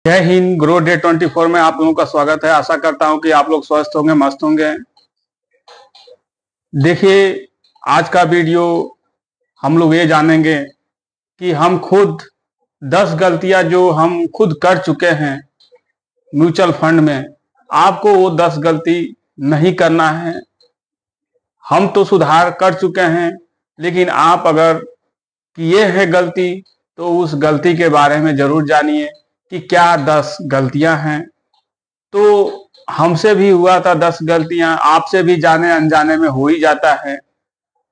जय Hind. Grow day 24 में आप लोगों का स्वागत है। आशा करता हूं कि आप लोग स्वस्थ होंगे, मस्त होंगे। देखिए, आज का वीडियो हम लोग ये जानेंगे कि हम खुद 10 गलतियां जो हम खुद कर चुके हैं म्यूचुअल फंड में, आपको वो 10 गलती नहीं करना है। हम तो सुधार कर चुके हैं, लेकिन आप अगर किए हैं गलती तो उस गलती के बारे में जरूर जानिए कि क्या 10 गलतियां हैं। तो हमसे भी हुआ था 10 गलतियां, आपसे भी जाने अनजाने में हो ही जाता है।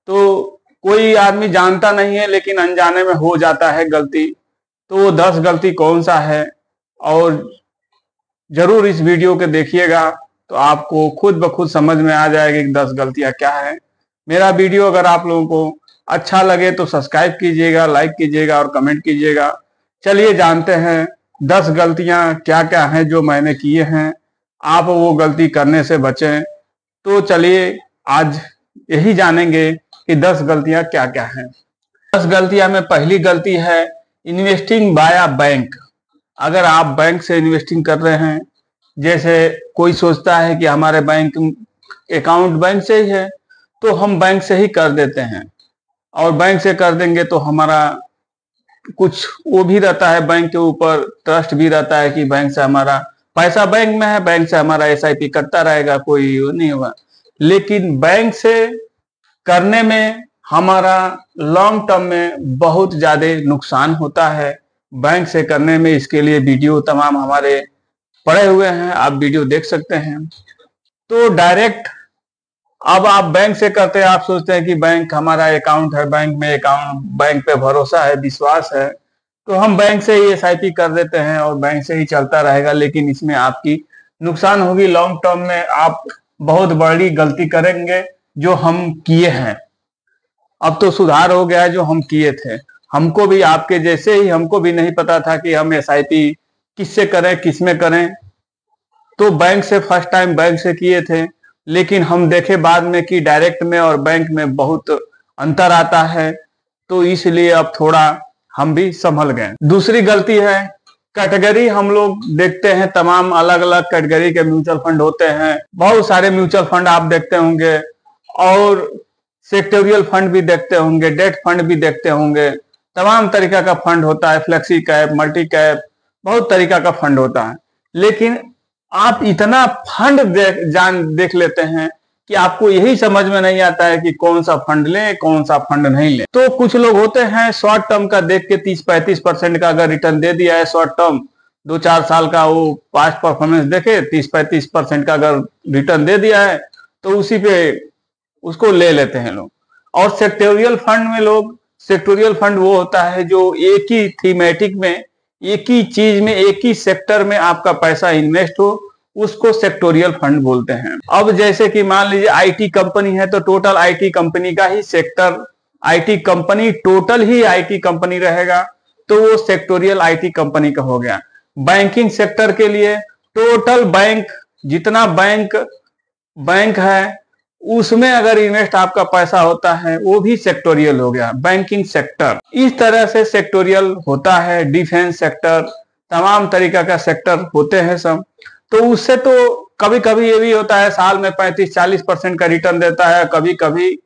तो कोई आदमी जानता नहीं है लेकिन अनजाने में हो जाता है गलती। तो वो 10 गलती कौन सा है, और जरूर इस वीडियो के देखिएगा तो आपको खुद ब खुद समझ में आ जाएगी कि 10 गलतियां क्या है। मेरा वीडियो अगर आप लोगों को अच्छा लगे तो सब्सक्राइब कीजिएगा, लाइक कीजिएगा और कमेंट कीजिएगा। चलिए जानते हैं 10 गलतियां क्या क्या हैं जो मैंने किए हैं, आप वो गलती करने से बचें। तो चलिए आज यही जानेंगे कि 10 गलतियां क्या क्या हैं। 10 गलतियां में पहली गलती है इन्वेस्टिंग बाया बैंक। अगर आप बैंक से इन्वेस्टिंग कर रहे हैं, जैसे कोई सोचता है कि हमारे बैंक अकाउंट बैंक से ही है तो हम बैंक से ही कर देते हैं, और बैंक से कर देंगे तो हमारा कुछ वो भी रहता है, बैंक के ऊपर ट्रस्ट भी रहता है कि बैंक से हमारा पैसा बैंक में है, बैंक से हमारा एसआईपी करता रहेगा, कोई वो नहीं होगा। लेकिन बैंक से करने में हमारा लॉन्ग टर्म में बहुत ज्यादा नुकसान होता है। बैंक से करने में इसके लिए वीडियो तमाम हमारे पड़े हुए हैं, आप वीडियो देख सकते हैं। तो डायरेक्ट अब आप बैंक से करते हैं, आप सोचते हैं कि बैंक हमारा अकाउंट है, बैंक में अकाउंट, बैंक पे भरोसा है, विश्वास है, तो हम बैंक से ही एसआईपी कर देते हैं और बैंक से ही चलता रहेगा। लेकिन इसमें आपकी नुकसान होगी। लॉन्ग टर्म में आप बहुत बड़ी गलती करेंगे जो हम किए हैं। अब तो सुधार हो गया है, जो हम किए थे, हमको भी आपके जैसे ही हमको भी नहीं पता था कि हम एसआईपी किससे करें, किस में करें। तो बैंक से फर्स्ट टाइम बैंक से किए थे, लेकिन हम देखे बाद में कि डायरेक्ट में और बैंक में बहुत अंतर आता है, तो इसलिए अब थोड़ा हम भी संभल गए। दूसरी गलती है कैटेगरी। हम लोग देखते हैं तमाम अलग अलग कैटेगरी के म्यूचुअल फंड होते हैं, बहुत सारे म्यूचुअल फंड आप देखते होंगे, और सेक्टोरियल फंड भी देखते होंगे, डेट फंड भी देखते होंगे। तमाम तरीका का फंड होता है, फ्लेक्सी कैप, मल्टी कैप, बहुत तरीका का फंड होता है। लेकिन आप इतना फंड देख लेते हैं कि आपको यही समझ में नहीं आता है कि कौन सा फंड लें, कौन सा फंड नहीं लें। तो कुछ लोग होते हैं शॉर्ट टर्म का देख के 30-35% का अगर रिटर्न दे दिया है, शॉर्ट टर्म 2-4 साल का वो पास्ट परफॉर्मेंस देखे 30-35% का अगर रिटर्न दे दिया है तो उसी पे उसको ले लेते हैं लोग। और सेक्टोरियल फंड में लोग, सेक्टोरियल फंड वो होता है जो एक ही थीमेटिक में, एक ही चीज में, एक ही सेक्टर में आपका पैसा इन्वेस्ट हो, उसको सेक्टोरियल फंड बोलते हैं। अब जैसे कि मान लीजिए आईटी कंपनी है तो टोटल आईटी कंपनी का ही सेक्टर, आईटी कंपनी टोटल ही आईटी कंपनी रहेगा, तो वो सेक्टोरियल आईटी कंपनी का हो गया। बैंकिंग सेक्टर के लिए टोटल बैंक, जितना बैंक है उसमें अगर इन्वेस्ट आपका पैसा होता है वो भी सेक्टोरियल हो गया, बैंकिंग सेक्टर। इस तरह से सेक्टोरियल होता है। डिफेंस सेक्टर, तमाम तरीका का सेक्टर होते हैं सब। तो उससे तो कभी कभी ये भी होता है साल में 35-40% का रिटर्न देता है, कभी कभी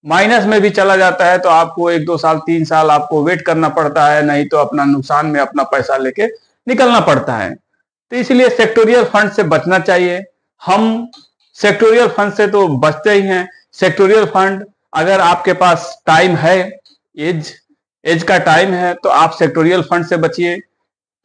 माइनस में भी चला जाता है, तो आपको 1-2 साल 3 साल आपको वेट करना पड़ता है, नहीं तो अपना नुकसान में अपना पैसा लेके निकलना पड़ता है। तो इसलिए सेक्टोरियल फंड से बचना चाहिए। हम सेक्टोरियल फंड से तो बचते ही हैं। सेक्टोरियल फंड अगर आपके पास टाइम है, एज का टाइम है, तो आप सेक्टोरियल फंड से बचिए।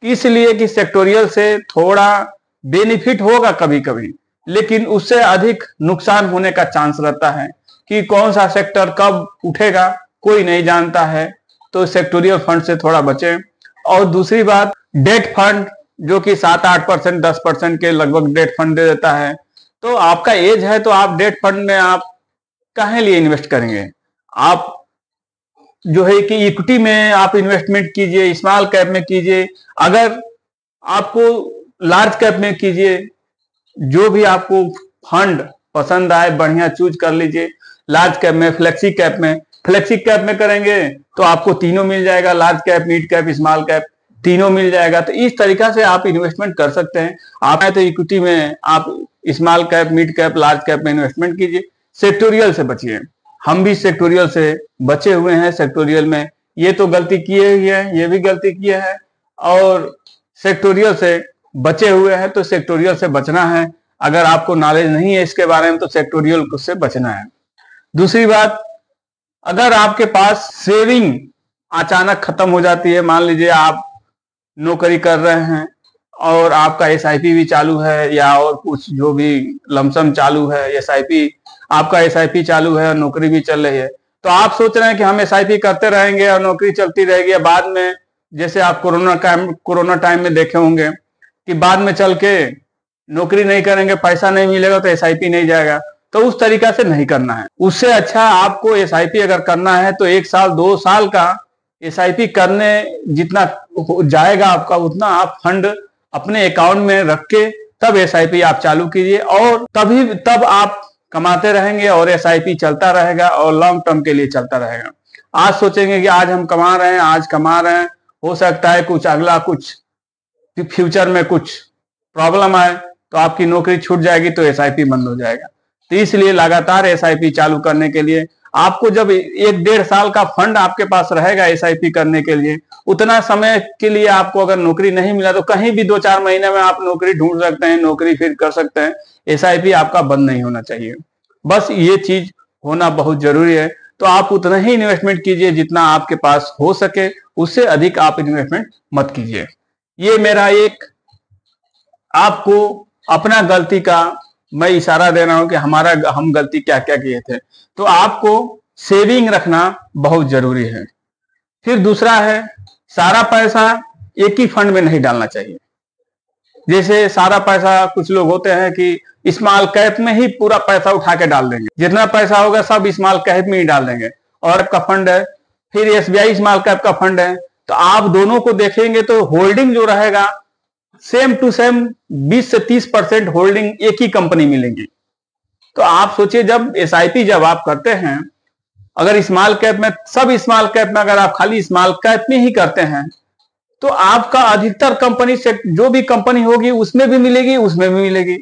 इसलिए कि सेक्टोरियल से थोड़ा बेनिफिट होगा कभी कभी, लेकिन उससे अधिक नुकसान होने का चांस रहता है कि कौन सा सेक्टर कब उठेगा कोई नहीं जानता है। तो सेक्टोरियल फंड से थोड़ा बचें। और दूसरी बात, डेट फंड जो कि 7-8%, 10% के लगभग डेट फंड दे देता है। तो आपका एज है तो आप डेट फंड में आप काहे लिए इन्वेस्ट करेंगे? आप जो है कि इक्विटी में आप इन्वेस्टमेंट कीजिए, स्मॉल कैप में कीजिए, अगर आपको लार्ज कैप में कीजिए। जो भी आपको फंड पसंद आए बढ़िया चूज कर लीजिए। लार्ज कैप में, फ्लेक्सी कैप में, फ्लेक्सी कैप में करेंगे तो आपको तीनों मिल जाएगा, large cap, mid cap, small cap, तीनों मिल जाएगा। तो इस तरीका से आप इन्वेस्टमेंट कर सकते हैं। आप तो इक्विटी में आप small cap, mid cap, large cap में इन्वेस्टमेंट कीजिए, सेक्टोरियल से बचिए। हम भी सेक्टोरियल से बचे हुए हैं। सेक्टोरियल में ये तो गलती किए ही है, ये भी गलती किए है, और सेक्टोरियल से बचे हुए हैं। तो सेक्टोरियल से बचना है। अगर आपको नॉलेज नहीं है इसके बारे में तो सेक्टोरियल से बचना है। दूसरी बात, अगर आपके पास सेविंग अचानक खत्म हो जाती है, मान लीजिए आप नौकरी कर रहे हैं और आपका एसआईपी भी चालू है या और कुछ जो भी लमसम चालू है, एसआईपी आपका एसआईपी चालू है और नौकरी भी चल रही है, तो आप सोच रहे हैं कि हम एसआईपी करते रहेंगे और नौकरी चलती रहेगी। बाद में जैसे आप कोरोना टाइम में देखे होंगे कि बाद में चल के नौकरी नहीं करेंगे, पैसा नहीं मिलेगा तो एसआईपी नहीं जाएगा। तो उस तरीका से नहीं करना है। उससे अच्छा आपको एसआईपी अगर करना है तो 1 साल 2 साल का एसआईपी करने जितना जाएगा आपका, उतना आप फंड अपने अकाउंट में रख के तब एसआईपी आप चालू कीजिए, और तब आप कमाते रहेंगे और एसआईपी चलता रहेगा और लॉन्ग टर्म के लिए चलता रहेगा। आज सोचेंगे कि आज हम कमा रहे हैं, आज कमा रहे हैं, हो सकता है कुछ अगला कुछ फ्यूचर में कुछ प्रॉब्लम आए तो आपकी नौकरी छूट जाएगी तो एसआईपी बंद हो जाएगा। तो इसलिए लगातार एसआईपी चालू करने के लिए आपको जब 1-1.5 साल का फंड आपके पास रहेगा एसआईपी करने के लिए, उतना समय के लिए आपको अगर नौकरी नहीं मिला तो कहीं भी 2-4 महीने में आप नौकरी ढूंढ सकते हैं, नौकरी फिर कर सकते हैं। एसआईपी आपका बंद नहीं होना चाहिए। बस ये चीज होना बहुत जरूरी है। तो आप उतना ही इन्वेस्टमेंट कीजिए जितना आपके पास हो सके, उससे अधिक आप इन्वेस्टमेंट मत कीजिए। ये मेरा एक आपको अपना गलती का मैं इशारा दे रहा हूं कि हम गलती क्या क्या किए थे। तो आपको सेविंग रखना बहुत जरूरी है। फिर दूसरा है, सारा पैसा एक ही फंड में नहीं डालना चाहिए। जैसे सारा पैसा, कुछ लोग होते हैं कि स्मॉल कैप में ही पूरा पैसा उठा के डाल देंगे, जितना पैसा होगा सब स्मॉल कैप में ही डाल देंगे। और का फंड है, फिर एसबीआई स्मॉल कैप का फंड है, तो आप दोनों को देखेंगे तो होल्डिंग जो रहेगा सेम टू सेम 20 से 30% होल्डिंग एक ही कंपनी मिलेंगी। तो आप सोचिए, जब एसआईपी जब आप करते हैं, अगर स्मॉल कैप में, सब स्मॉल कैप में अगर आप खाली स्मॉल कैप में ही करते हैं तो आपका अधिकतर कंपनी से जो भी कंपनी होगी उसमें भी मिलेगी, उसमें भी मिलेगी।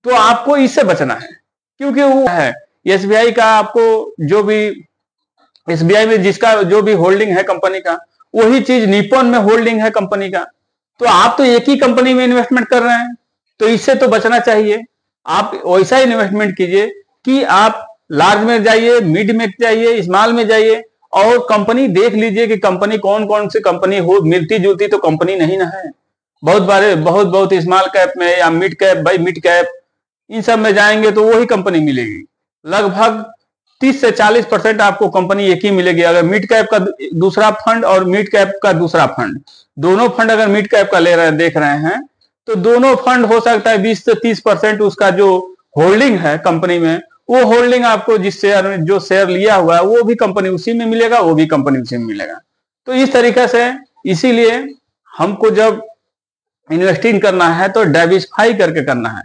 तो आपको इससे बचना है, क्योंकि वो है एसबीआई का, आपको जो भी एसबीआई में जिसका जो भी होल्डिंग है कंपनी का, वही चीज निप्पॉन में होल्डिंग है कंपनी का। तो आप तो एक ही कंपनी में इन्वेस्टमेंट कर रहे हैं, तो इससे तो बचना चाहिए। आप वैसा इन्वेस्टमेंट कीजिए कि आप लार्ज में जाइए, मिड में जाइए, स्मॉल में जाइए, और कंपनी देख लीजिए कि कंपनी कौन कौन सी कंपनी हो। मिलती जुलती तो कंपनी नहीं ना है। बहुत स्मॉल कैप में या मिड कैप, भाई मिड कैप, इन सब में जाएंगे तो वही कंपनी मिलेगी। लगभग 30 से 40% आपको कंपनी एक ही मिलेगी। अगर मिड कैप का दूसरा फंड और मिड कैप का दूसरा फंड, दोनों फंड अगर मिड कैप का ले रहे हैं, देख रहे हैं, तो दोनों फंड हो सकता है 20 से 30% उसका जो होल्डिंग है कंपनी में, वो होल्डिंग आपको जिस शेयर में जो शेयर लिया हुआ है वो भी कंपनी उसी में मिलेगा, वो भी कंपनी उसी में मिलेगा। तो इस तरीके से, इसीलिए हमको जब इन्वेस्टिंग करना है तो डाइवर्सिफाई करके करना है।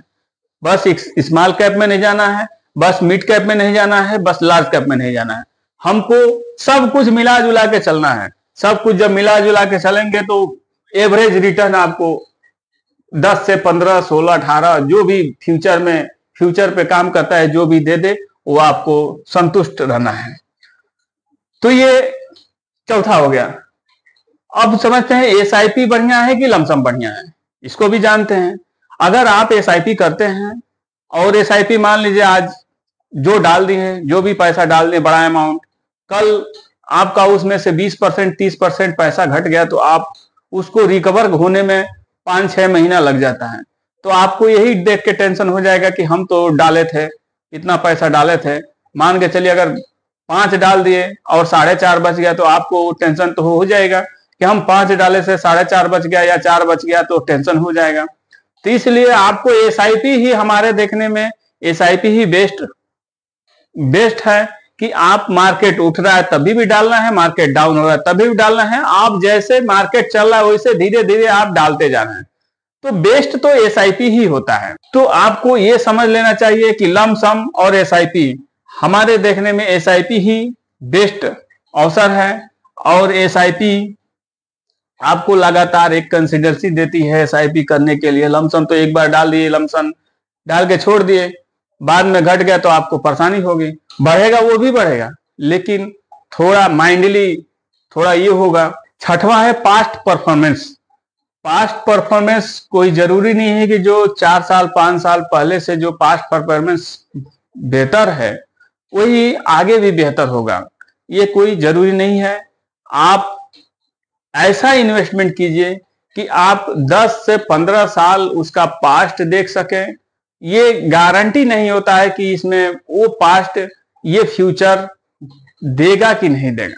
बस स्मॉल कैप में नहीं जाना है, बस मिड कैप में नहीं जाना है, बस लार्ज कैप में नहीं जाना है। हमको सब कुछ मिला जुला के चलना है। सब कुछ जब मिला जुला के चलेंगे तो एवरेज रिटर्न आपको 10 से 15, 16, 18 जो भी फ्यूचर पे काम करता है, जो भी दे दे वो आपको संतुष्ट रहना है। तो ये चौथा हो गया। अब समझते हैं एसआईपी बढ़िया है कि लमसम बढ़िया है, इसको भी जानते हैं। अगर आप एसआईपी करते हैं और एसआईपी मान लीजिए आज जो डाल दी है, जो भी पैसा डाल दिए बड़ा अमाउंट, कल आपका उसमें से 20%, 30% पैसा घट गया तो आप उसको रिकवर होने में 5-6 महीना लग जाता है। तो आपको यही देख के टेंशन हो जाएगा कि हम तो डाले थे, इतना पैसा डाले थे, मान के चलिए अगर 5 डाल दिए और 4.5 बच गया तो आपको टेंशन तो हो जाएगा कि हम 5 डाले से 4.5 बच गया या 4 बच गया, तो टेंशन हो जाएगा। तो इसलिए आपको एसआईपी ही, हमारे देखने में एसआईपी ही बेस्ट है कि आप मार्केट उठ रहा है तभी भी डालना है, मार्केट डाउन हो रहा है तभी भी डालना है। आप जैसे मार्केट चल रहा है वैसे धीरे धीरे आप डालते जाना है। तो बेस्ट तो एसआईपी ही होता है। तो आपको ये समझ लेना चाहिए कि लम सम और एसआईपी, हमारे देखने में एसआईपी ही बेस्ट अवसर है। और एसआईपी आपको लगातार एक कंसिडरेंसी देती है एसआईपी करने के लिए। लमसम तो एक बार डाल दिए, लमसम डाल के छोड़ दिए, बाद में घट गया तो आपको परेशानी होगी। बढ़ेगा वो भी बढ़ेगा, लेकिन थोड़ा माइंडली थोड़ा ये होगा। छठवां है पास्ट परफॉर्मेंस। पास्ट परफॉर्मेंस कोई जरूरी नहीं है कि जो 4 साल 5 साल पहले से जो पास्ट परफॉर्मेंस बेहतर है वही आगे भी बेहतर होगा, ये कोई जरूरी नहीं है। आप ऐसा इन्वेस्टमेंट कीजिए कि आप 10 से 15 साल उसका पास्ट देख सकें। ये गारंटी नहीं होता है कि इसमें वो पास्ट ये फ्यूचर देगा कि नहीं देगा,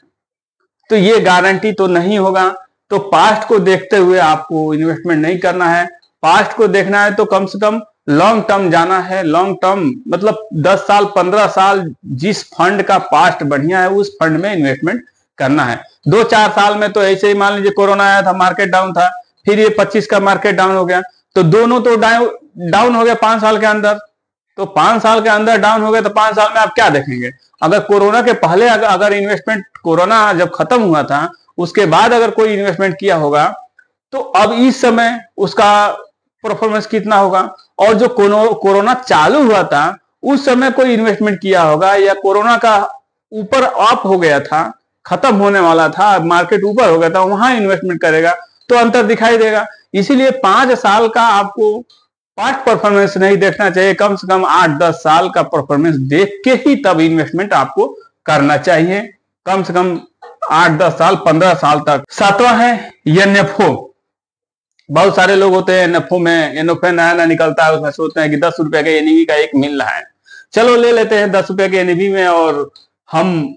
तो ये गारंटी तो नहीं होगा। तो पास्ट को देखते हुए आपको इन्वेस्टमेंट नहीं करना है। पास्ट को देखना है तो कम से कम लॉन्ग टर्म जाना है। लॉन्ग टर्म मतलब 10 साल 15 साल जिस फंड का पास्ट बढ़िया है उस फंड में इन्वेस्टमेंट करना है। 2-4 साल में तो ऐसे ही मान लीजिए कोरोना आया था, मार्केट डाउन था, फिर ये 25 का मार्केट डाउन हो गया, तो दोनों तो डाउन हो गया 5 साल के अंदर। तो 5 साल के अंदर डाउन हो गया तो 5 साल में आप क्या देखेंगे? अगर कोरोना के पहले अगर इन्वेस्टमेंट, कोरोना जब खत्म हुआ था उसके बाद अगर कोई इन्वेस्टमेंट किया होगा तो अब इस समय उसका परफॉर्मेंस कितना होगा? और जो कोरोना चालू हुआ था उस समय कोई इन्वेस्टमेंट किया होगा, या कोरोना का ऊपर ऑफ हो गया था, खत्म होने वाला था, मार्केट ऊपर हो गया था, वहां इन्वेस्टमेंट करेगा तो अंतर दिखाई देगा। इसीलिए 5 साल का आपको पास्ट परफॉर्मेंस नहीं देखना चाहिए, कम से कम 8-10 साल का परफॉर्मेंस देख के ही तब इन्वेस्टमेंट आपको करना चाहिए। कम से कम 8-10 साल 15 साल तक। 7वां है एनएफओ। बहुत सारे लोग होते हैं एनएफओ में, एनएफओ नया निकलता है उसमें सोचते हैं कि 10 रुपए के एनईवी का एक मिल रहा है, चलो ले लेते हैं 10 रुपए के एनईवी में और हम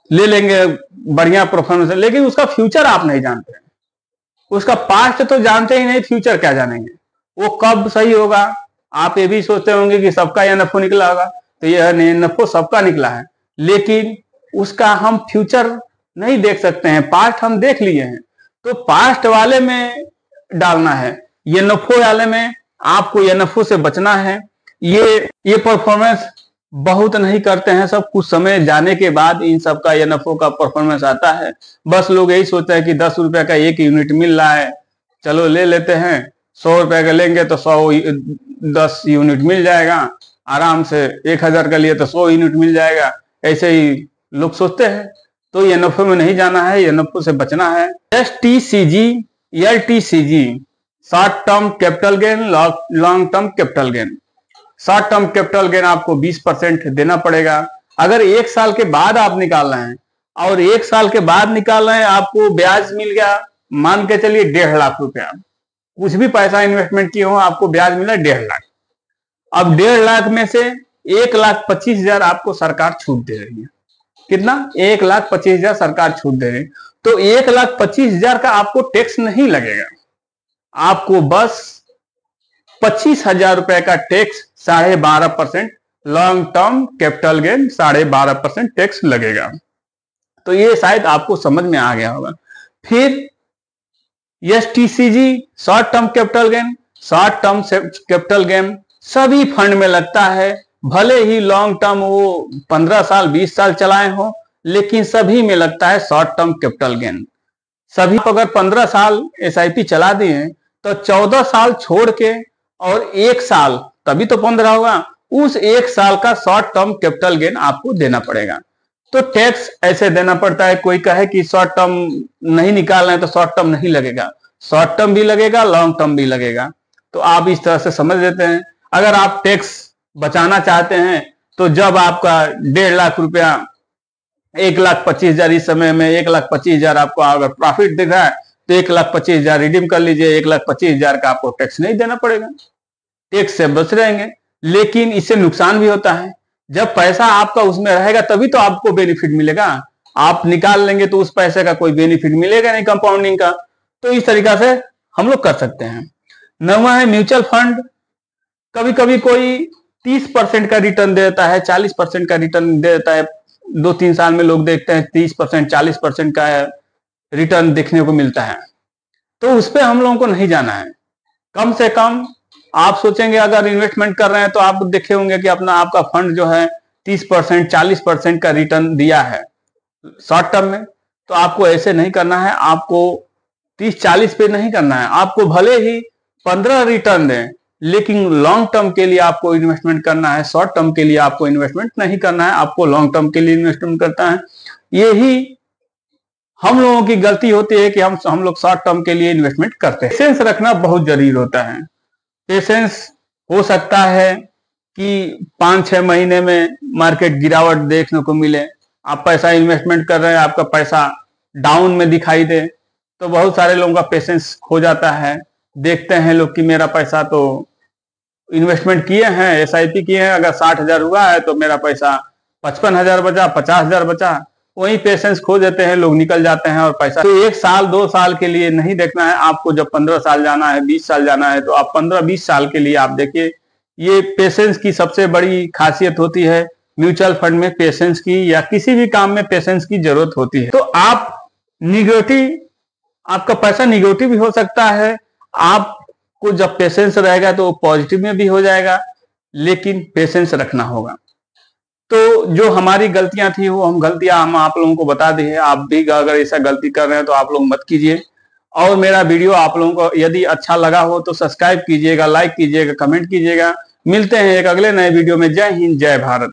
ले लेंगे बढ़िया परफॉर्मेंस। लेकिन उसका फ्यूचर आप नहीं जानते, उसका पास्ट तो जानते ही नहीं, फ्यूचर क्या जानेंगे? वो कब सही होगा? आप ये भी सोचते होंगे कि सबका एनएफओ निकला होगा, तो ये एनएफओ सबका निकला है, लेकिन उसका हम फ्यूचर नहीं देख सकते हैं। पास्ट हम देख लिए हैं, तो पास्ट वाले में डालना है, एनएफओ वाले में आपको एनएफओ से बचना है। ये परफॉर्मेंस बहुत नहीं करते हैं सब, कुछ समय जाने के बाद इन सब का एनएफओ का परफॉर्मेंस आता है। बस लोग यही सोचते हैं कि 10 रुपए का एक यूनिट मिल रहा है, चलो ले लेते हैं, 100 रुपए का लेंगे तो 10 यूनिट मिल जाएगा आराम से, 1000 का लिए तो 100 यूनिट मिल जाएगा, ऐसे ही लोग सोचते हैं। तो एनएफओ में नहीं जाना है, एनएफओ से बचना है। STCG, LTCG, short term capital gain, long term capital gain. Short term capital gain आपको 20% देना पड़ेगा। अगर 1 साल के बाद आप निकाल रहे हैं और 1 साल के बाद निकाल रहे हैं, आपको ब्याज मिल गया, मान के चलिए 1.5 लाख रुपया, कुछ भी पैसा इन्वेस्टमेंट किए हो आपको ब्याज मिला 1.5 लाख। अब 1.5 लाख में से 1,25,000 आपको सरकार छूट दे रही है। कितना? 1,25,000 सरकार छूट दे रही है। तो 1,25,000 का आपको टैक्स नहीं लगेगा, आपको बस 25,000 रुपए का tax 12.5%, long term capital gain 12.5% tax लगेगा। तो ये शायद आपको समझ में आ गया होगा। फिर STCG, short term capital gain, short term capital gain सभी फंड में लगता है, भले ही लॉन्ग टर्म वो 15 साल 20 साल चलाए हो, लेकिन सभी में लगता है शॉर्ट टर्म कैपिटल गेन। सभी अगर 15 साल एसआईपी चला दिए तो 14 साल छोड़ के और 1 साल, तभी तो 15 होगा, उस 1 साल का शॉर्ट टर्म कैपिटल गेन आपको देना पड़ेगा। तो टैक्स ऐसे देना पड़ता है। कोई कहे कि शॉर्ट टर्म नहीं निकालना है तो शॉर्ट टर्म नहीं लगेगा, शॉर्ट टर्म भी लगेगा, लॉन्ग टर्म भी लगेगा। तो आप इस तरह से समझ लेते हैं। अगर आप टैक्स बचाना चाहते हैं तो जब आपका 1.5 लाख रुपया 1,25,000 इस समय में 1,25,000 आपको अगर प्रॉफिट दिख रहा है तो 1,25,000 रिडीम कर लीजिए, 1,25,000 का आपको टैक्स नहीं देना पड़ेगा, टैक्स से बच रहेंगे। लेकिन इससे नुकसान भी होता है, जब पैसा आपका उसमें रहेगा तभी तो आपको बेनिफिट मिलेगा, आप निकाल लेंगे तो उस पैसे का कोई बेनिफिट मिलेगा नहीं कंपाउंडिंग का। तो इस तरीका से हम लोग कर सकते हैं। 9वां है म्यूचुअल फंड। कभी कभी कोई 30% का रिटर्न दे देता है, 40% का रिटर्न दे देता है। 2-3 साल में लोग देखते हैं 30% 40% का रिटर्न देखने को मिलता है, तो उस पर हम लोगों को नहीं जाना है। कम से कम आप सोचेंगे अगर इन्वेस्टमेंट कर रहे हैं तो आप देखे होंगे कि आपका फंड जो है 30% 40% का रिटर्न दिया है शॉर्ट टर्म में, तो आपको ऐसे नहीं करना है। आपको 30-40 पे नहीं करना है। आपको भले ही 15 रिटर्न दें, लेकिन लॉन्ग टर्म के लिए आपको इन्वेस्टमेंट करना है, शॉर्ट टर्म के लिए आपको इन्वेस्टमेंट नहीं करना है, आपको लॉन्ग टर्म के लिए इन्वेस्टमेंट करता है। यही हम लोगों की गलती होती है कि हम लोग शॉर्ट टर्म के लिए इन्वेस्टमेंट करते हैं। पेशेंस रखना बहुत जरूरी होता है। पेशेंस हो सकता है कि 5-6 महीने में मार्केट गिरावट देखने को मिले, आप पैसा इन्वेस्टमेंट कर रहे हैं, आपका पैसा डाउन में दिखाई दे, तो बहुत सारे लोगों का पेशेंस खो जाता है। देखते हैं लोग कि मेरा पैसा तो इन्वेस्टमेंट किए हैं, एसआईपी किए हैं, अगर 60,000 हुआ है तो मेरा पैसा 55,000 बचा, 50,000 बचा, वही पेशेंस खो देते हैं लोग, निकल जाते हैं और पैसा। तो 1 साल 2 साल के लिए नहीं देखना है आपको। जब 15 साल जाना है, 20 साल जाना है, तो आप 15-20 साल के लिए आप देखिए। ये पेशेंस की सबसे बड़ी खासियत होती है। म्यूचुअल फंड में पेशेंस की या किसी भी काम में पेशेंस की जरूरत होती है। तो आप निगेटिव, आपका पैसा निगेटिव भी हो सकता है। आपको जब पेशेंस रहेगा तो पॉजिटिव में भी हो जाएगा, लेकिन पेशेंस रखना होगा। तो जो हमारी गलतियां थी वो गलतियां हम आप लोगों को बता दी है। आप भी अगर ऐसा गलती कर रहे हैं तो आप लोग मत कीजिए। और मेरा वीडियो आप लोगों को यदि अच्छा लगा हो तो सब्सक्राइब कीजिएगा, लाइक कीजिएगा, कमेंट कीजिएगा। मिलते हैं एक अगले नए वीडियो में। जय हिंद, जय भारत।